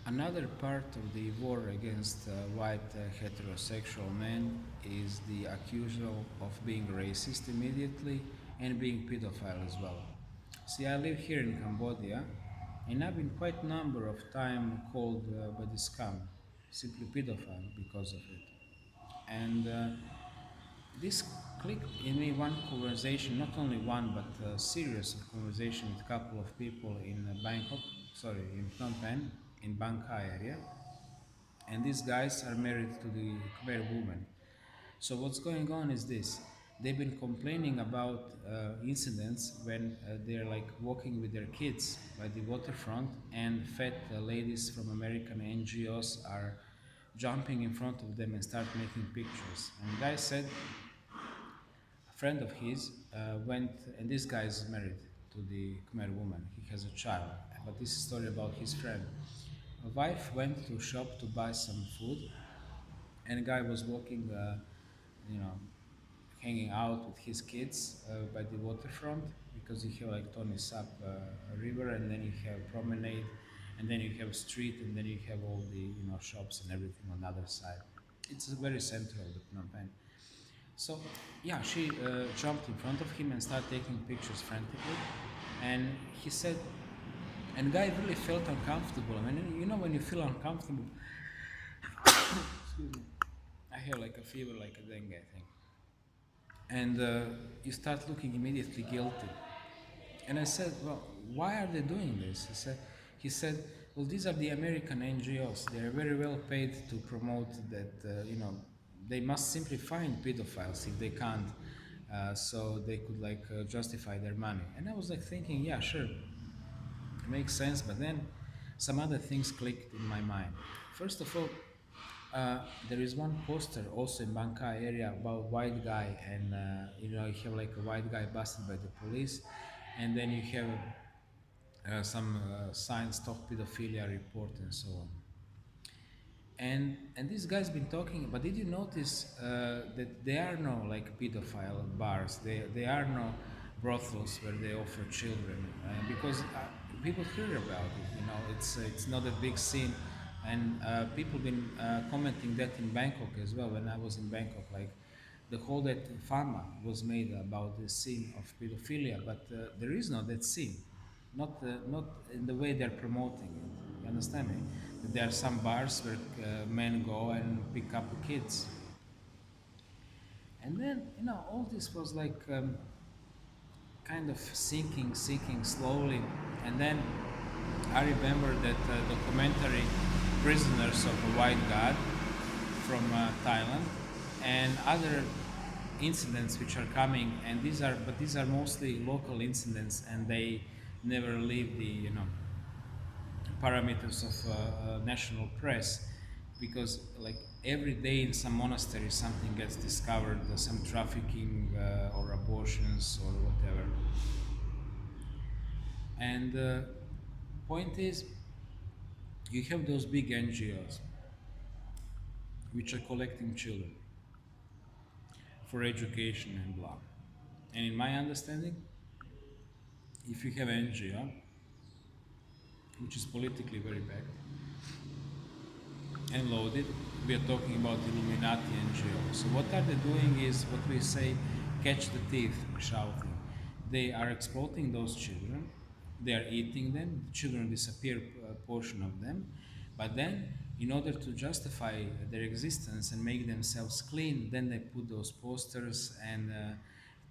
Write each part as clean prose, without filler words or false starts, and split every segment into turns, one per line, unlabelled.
Another part of the war against white heterosexual men is the accusal of being racist immediately and being pedophile as well. See, I live here in Cambodia, and I've been quite a number of time called by the scum simply pedophile because of it. And this clicked in me one conversation, not only one, but a series of conversation with a couple of people in in Phnom Pen, in Bangkai area. And these guys are married to the Khmer woman. So what's going on is this: they've been complaining about incidents when they're like walking with their kids by the waterfront, and fat ladies from American NGOs are jumping in front of them and start making pictures. And the guy said a friend of his went, and this guy is married to the Khmer woman. He has a child, but this is a story about his friend. A wife went to shop to buy some food, and a guy was walking, you know, hanging out with his kids by the waterfront, because you have like Tony Sap river, and then you have promenade, and then you have street, and then you have all the shops and everything on the other side. It's very central, the Phnom Penh. So yeah, she jumped in front of him and started taking pictures frantically, and he said, and the guy really felt uncomfortable. I mean, when you feel uncomfortable, excuse me, I have like a fever, like a dengue, I think, and you start looking immediately guilty. And I said, well, why are they doing this? He said, well, these are the American NGOs. They are very well paid to promote that, they must simply find pedophiles if they can't, so they could like justify their money. And I was like thinking, yeah, sure, it makes sense. But then some other things clicked in my mind. First of all, there is one poster also in Bangkai area about white guy, and you have like a white guy busted by the police, and then you have some signs, stop pedophilia report, and so on. And this guy's been talking, but did you notice that there are no like pedophile bars? There are no brothels where they offer children, because people hear about it. It's not a big scene, and people been commenting that in Bangkok as well. When I was in Bangkok, like the whole that pharma was made about the scene of pedophilia, but there is no that scene, not in the way they're promoting it. You understand me? There are some bars where men go and pick up the kids, and then all this was like kind of sinking slowly, and then I remember that documentary Prisoners of a White God from Thailand, and other incidents which are coming, and these are mostly local incidents, and they never leave the parameters of national press, because like every day in some monastery something gets discovered, some trafficking or abortions or whatever. And point is, you have those big NGOs which are collecting children for education and blah. And in my understanding, if you have an NGO which is politically very backed and loaded, we are talking about Illuminati NGO. So what are they doing is what we say, catch the thief shouting. They are exploiting those children, they are eating them, the children disappear, a portion of them, but then in order to justify their existence and make themselves clean, then they put those posters and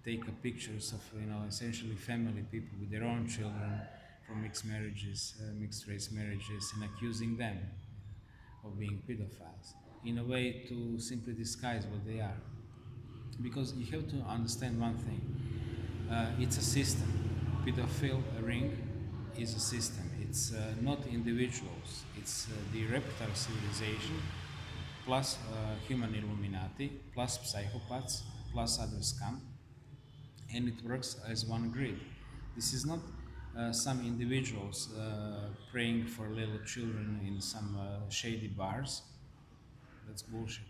take pictures of essentially family people with their own children from mixed marriages, mixed race marriages, and accusing them of being pedophiles in a way to simply disguise what they are. Because you have to understand one thing, it's a system. Pedophile ring is a system. It's not individuals. It's the reptile civilization plus human Illuminati plus psychopaths plus other scum, and it works as one grid. This is not some individuals praying for little children in some shady bars. That's bullshit.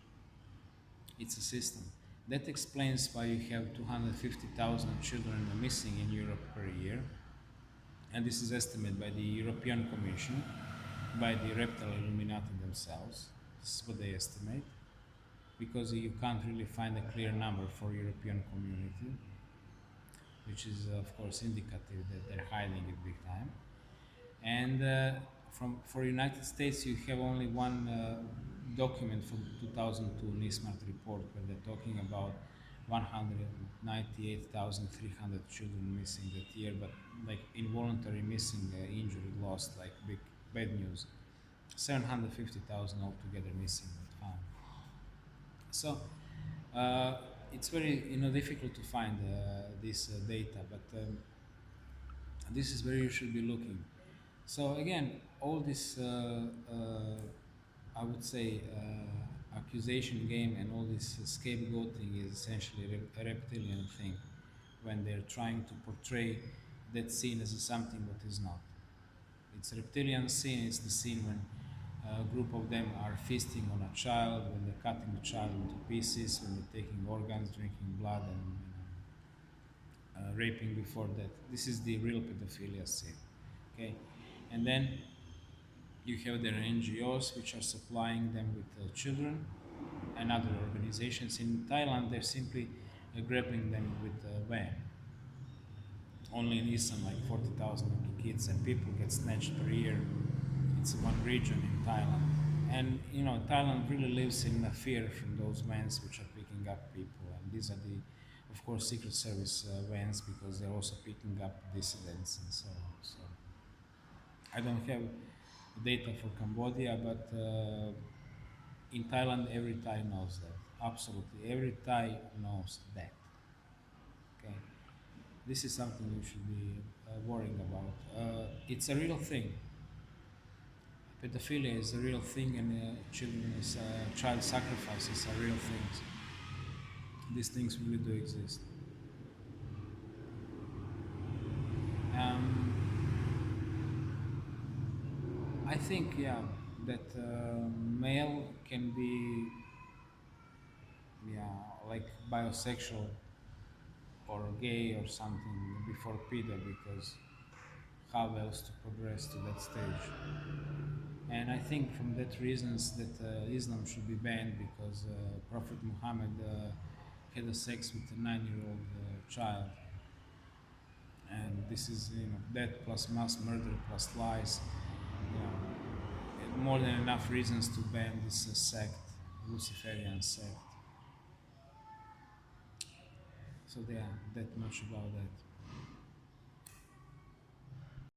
It's a system. That explains why you have 250,000 children missing in Europe per year, and this is estimated by the European Commission. by the Reptile Illuminati themselves. This is what they estimate, because you can't really find a clear number for European community, which is of course indicative that they're hiding it big time. And for United States, you have only one document from 2002 NISMART report where they're talking about 198,300 children missing that year, but like involuntary missing, injury, lost, like big bad news. 750,000 altogether missing but found. So uh, it's very difficult to find this data, but this is where you should be looking. So again, all this, I would say, accusation game and all this scapegoating is essentially a reptilian thing when they're trying to portray that scene as something that is not. It's a reptilian scene. It's the scene when a group of them are feasting on a child, when they're cutting the child into pieces, when they're taking organs, drinking blood, and raping before that. This is the real pedophilia scene. Okay, and then you have their NGOs which are supplying them with children, and other organizations. In Thailand, they're simply grabbing them with a van. Only in Isan, like 40,000 kids and people get snatched per year. It's one region in Thailand. And Thailand really lives in a fear from those vans which are picking up people. And these are the, of course, Secret Service vans, because they're also picking up dissidents and so on. So I don't have data for Cambodia, but in Thailand, every Thai knows that. Absolutely, every Thai knows that. Okay, this is something you should be worrying about. It's a real thing. Pedophilia is a real thing, and child sacrifices are real things. These things really do exist. Um, I think, yeah, that male can be, yeah, like bisexual or gay or something before pedo, because how else to progress to that stage? And I think from that reasons that Islam should be banned, because Prophet Muhammad had a sex with a 9-year-old child, and this is death plus mass murder plus lies. More than enough reasons to ban this sect, Luciferian sect. So yeah, that much about that.